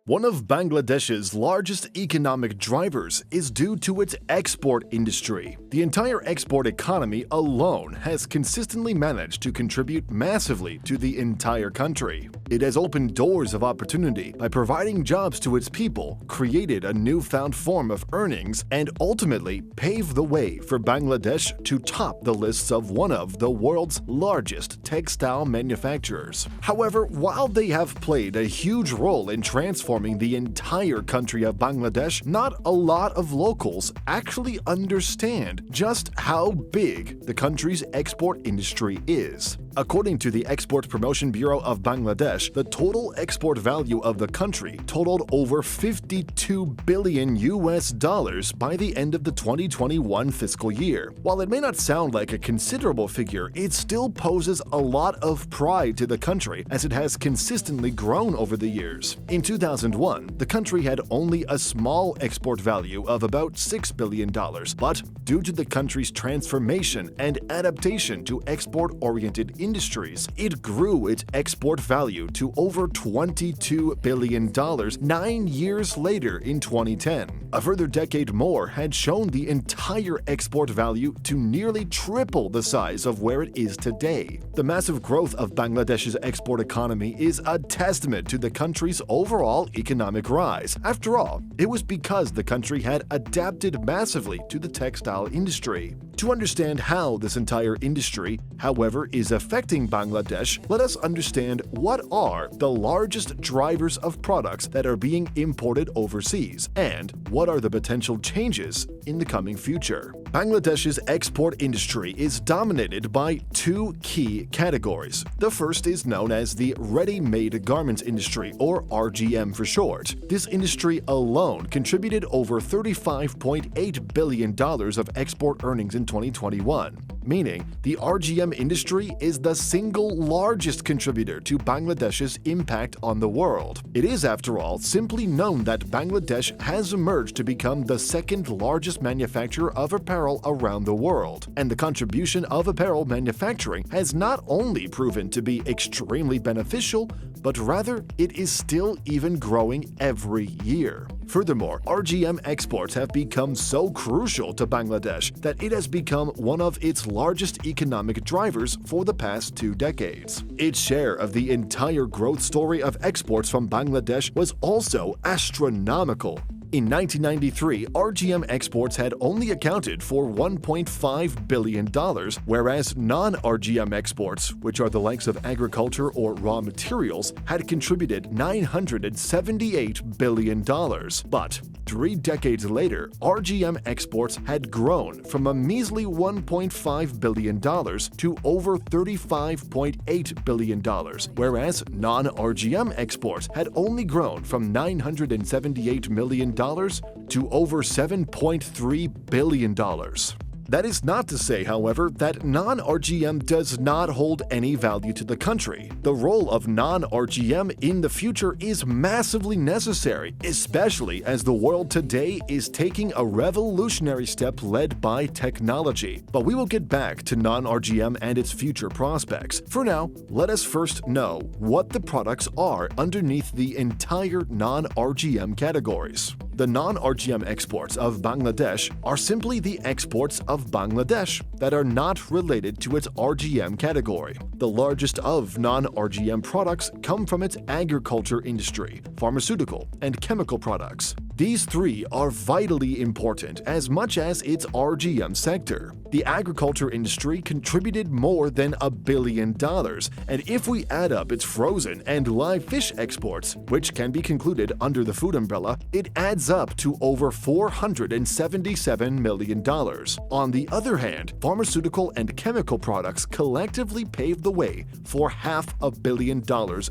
One of Bangladesh's largest economic drivers is due to its export industry. The entire export economy alone has consistently managed to contribute massively to the entire country. It has opened doors of opportunity by providing jobs to its people, created a newfound form of earnings, and ultimately paved the way for Bangladesh to top the lists of one of the world's largest textile manufacturers. However, while they have played a huge role in transforming the entire country of Bangladesh, not a lot of locals actually understand just how big the country's export industry is. According to the Export Promotion Bureau of Bangladesh, the total export value of the country totaled over $52 billion by the end of the 2021 fiscal year. While it may not sound like a considerable figure, it still poses a lot of pride to the country as it has consistently grown over the years. In 2001, the country had only a small export value of about $6 billion, but due to the country's transformation and adaptation to export-oriented industries, it grew its export value to over $22 billion 9 years later in 2010. A further decade more had shown the entire export value to nearly triple the size of where it is today. The massive growth of Bangladesh's export economy is a testament to the country's overall economic rise. After all, it was because the country had adapted massively to the textile industry. To understand how this entire industry, however, is affecting Bangladesh, let us understand what are the largest drivers of products that are being imported overseas, and what are the potential changes in the coming future. Bangladesh's export industry is dominated by two key categories. The first is known as the ready-made garments industry, or RGM for short. This industry alone contributed over $35.8 billion of export earnings in 2021, meaning the RGM industry is the single largest contributor to Bangladesh's impact on the world. It is, after all, simply known that Bangladesh has emerged to become the second largest manufacturer of apparel around the world, and the contribution of apparel manufacturing has not only proven to be extremely beneficial, but rather it is still even growing every year. Furthermore, RGM exports have become so crucial to Bangladesh that it has become one of its largest economic drivers for the past 2 decades. Its share of the entire growth story of exports from Bangladesh was also astronomical. In 1993, RGM exports had only accounted for $1.5 billion, whereas non-RGM exports, which are the likes of agriculture or raw materials, had contributed $978 billion. But 3 decades later, RGM exports had grown from a measly $1.5 billion to over $35.8 billion, whereas non-RGM exports had only grown from $978 million to over $7.3 billion. That is not to say, however, that non-RGM does not hold any value to the country. The role of non-RGM in the future is massively necessary, especially as the world today is taking a revolutionary step led by technology. But we will get back to non-RGM and its future prospects. For now, let us first know what the products are underneath the entire non-RGM categories. The non-RGM exports of Bangladesh are simply the exports of Bangladesh that are not related to its RGM category. The largest of non-RGM products come from its agriculture industry, pharmaceutical, and chemical products. These three are vitally important as much as its RGM sector. The agriculture industry contributed more than $1 billion, and if we add up its frozen and live fish exports, which can be concluded under the food umbrella, it adds up to over $477 million. On the other hand, pharmaceutical and chemical products collectively paved the way for $500 million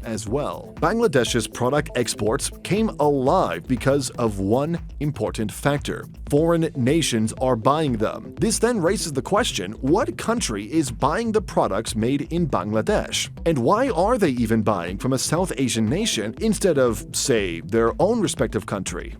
as well. Bangladesh's product exports came alive because of one important factor: foreign nations are buying them. This then raises the question, what country is buying the products made in Bangladesh? And why are they even buying from a South Asian nation instead of, say, their own respective country?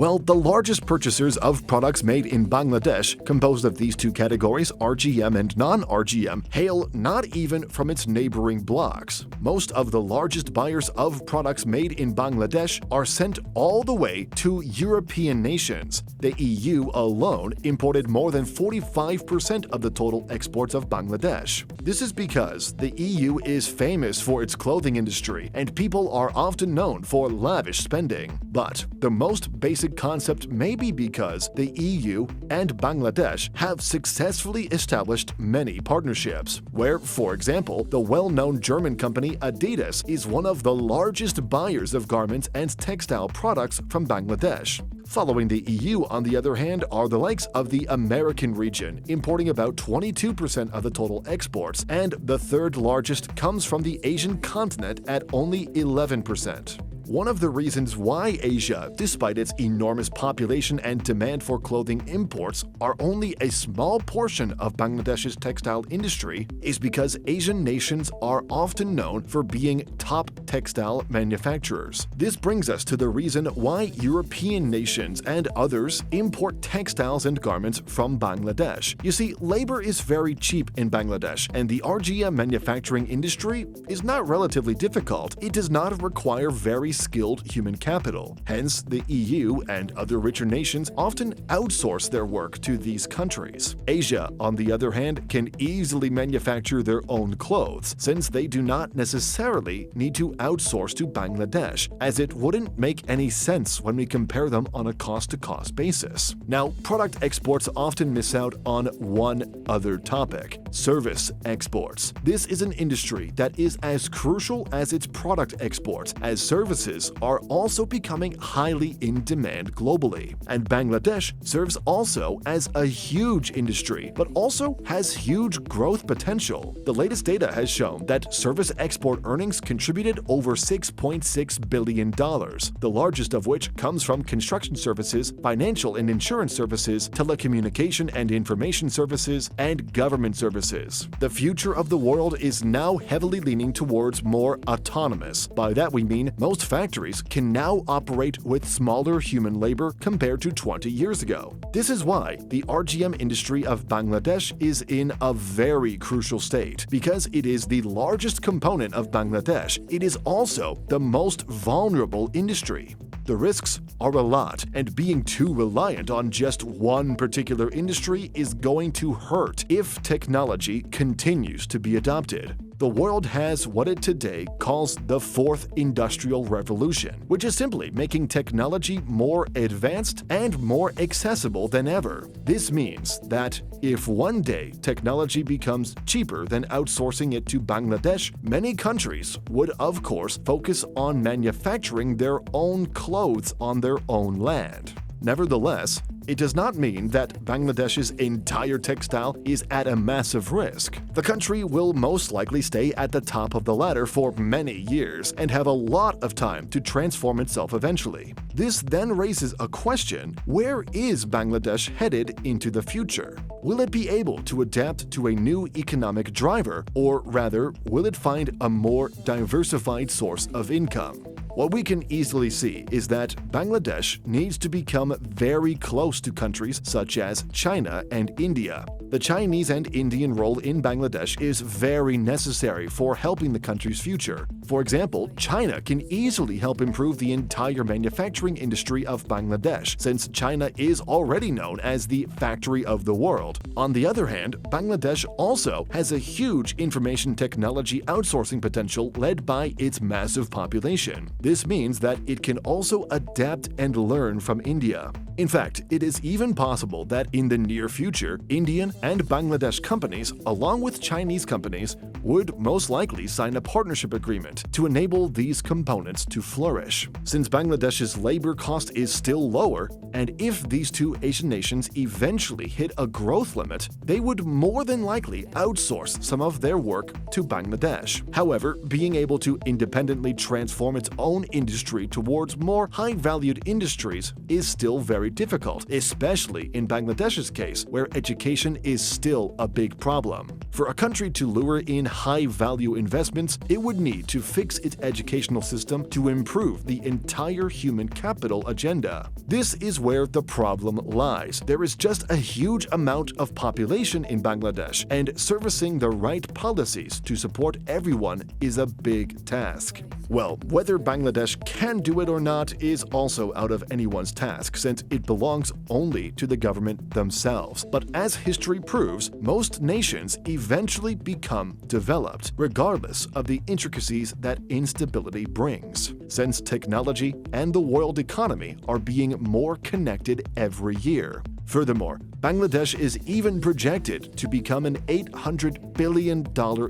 Well, the largest purchasers of products made in Bangladesh, composed of these two categories, RGM and non-RGM, hail not even from its neighboring blocs. Most of the largest buyers of products made in Bangladesh are sent all the way to European nations. The EU alone imported more than 45% of the total exports of Bangladesh. This is because the EU is famous for its clothing industry, and people are often known for lavish spending. But the most basic concept may be because the EU and Bangladesh have successfully established many partnerships, where, for example, the well-known German company Adidas is one of the largest buyers of garments and textile products from Bangladesh. Following the EU, on the other hand, are the likes of the American region, importing about 22% of the total exports, and the third largest comes from the Asian continent at only 11%. One of the reasons why Asia, despite its enormous population and demand for clothing imports, are only a small portion of Bangladesh's textile industry is because Asian nations are often known for being top textile manufacturers. This brings us to the reason why European nations and others import textiles and garments from Bangladesh. You see, labor is very cheap in Bangladesh, and the RGM manufacturing industry is not relatively difficult. It does not require very skilled human capital. Hence, the EU and other richer nations often outsource their work to these countries. Asia, on the other hand, can easily manufacture their own clothes, since they do not necessarily need to outsource to Bangladesh, as it wouldn't make any sense when we compare them on a cost-to-cost basis. Now, product exports often miss out on one other topic: service exports. This is an industry that is as crucial as its product exports, as services are also becoming highly in demand globally. And Bangladesh serves also as a huge industry, but also has huge growth potential. The latest data has shown that service export earnings contributed over $6.6 billion, the largest of which comes from construction services, financial and insurance services, telecommunication and information services, and government services. The future of the world is now heavily leaning towards more autonomous. By that we mean most factories can now operate with smaller human labor compared to 20 years ago. This is why the RGM industry of Bangladesh is in a very crucial state. Because it is the largest component of Bangladesh, it is also the most vulnerable industry. The risks are a lot, and being too reliant on just one particular industry is going to hurt if technology continues to be adopted. The world has what it today calls the Fourth Industrial Revolution, which is simply making technology more advanced and more accessible than ever. This means that if one day technology becomes cheaper than outsourcing it to Bangladesh, many countries would, of course, focus on manufacturing their own clothes on their own land. Nevertheless, it does not mean that Bangladesh's entire textile is at a massive risk. The country will most likely stay at the top of the ladder for many years and have a lot of time to transform itself eventually. This then raises a question: where is Bangladesh headed into the future? Will it be able to adapt to a new economic driver, or rather, will it find a more diversified source of income? What we can easily see is that Bangladesh needs to become very close to countries such as China and India. The Chinese and Indian role in Bangladesh is very necessary for helping the country's future. For example, China can easily help improve the entire manufacturing industry of Bangladesh, since China is already known as the factory of the world. On the other hand, Bangladesh also has a huge information technology outsourcing potential led by its massive population. This means that it can also adapt and learn from India. In fact, it is even possible that in the near future, Indian and Bangladesh companies, along with Chinese companies, would most likely sign a partnership agreement to enable these components to flourish. Since Bangladesh's labor cost is still lower, and if these two Asian nations eventually hit a growth limit, they would more than likely outsource some of their work to Bangladesh. However, being able to independently transform its own industry towards more high-valued industries is still very very difficult, especially in Bangladesh's case, where education is still a big problem. For a country to lure in high-value investments, it would need to fix its educational system to improve the entire human capital agenda. This is where the problem lies. There is just a huge amount of population in Bangladesh, and servicing the right policies to support everyone is a big task. Well, whether Bangladesh can do it or not is also out of anyone's task, since it belongs only to the government themselves. But as history proves, most nations eventually become developed, regardless of the intricacies that instability brings, since technology and the world economy are being more connected every year. Furthermore, Bangladesh is even projected to become an $800 billion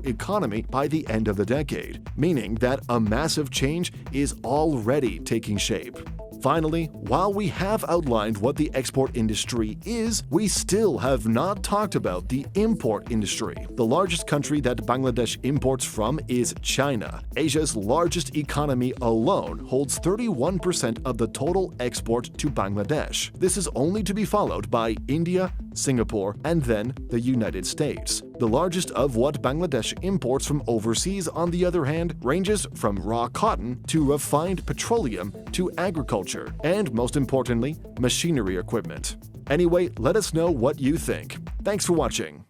economy by the end of the decade, meaning that a massive change is already taking shape. Finally, while we have outlined what the export industry is, we still have not talked about the import industry. The largest country that Bangladesh imports from is China. Asia's largest economy alone holds 31% of the total export to Bangladesh. This is only to be followed by India, Singapore, and then the United States. The largest of what Bangladesh imports from overseas, on the other hand, ranges from raw cotton to refined petroleum to agriculture, and most importantly, machinery equipment. Anyway, let us know what you think. Thanks for watching.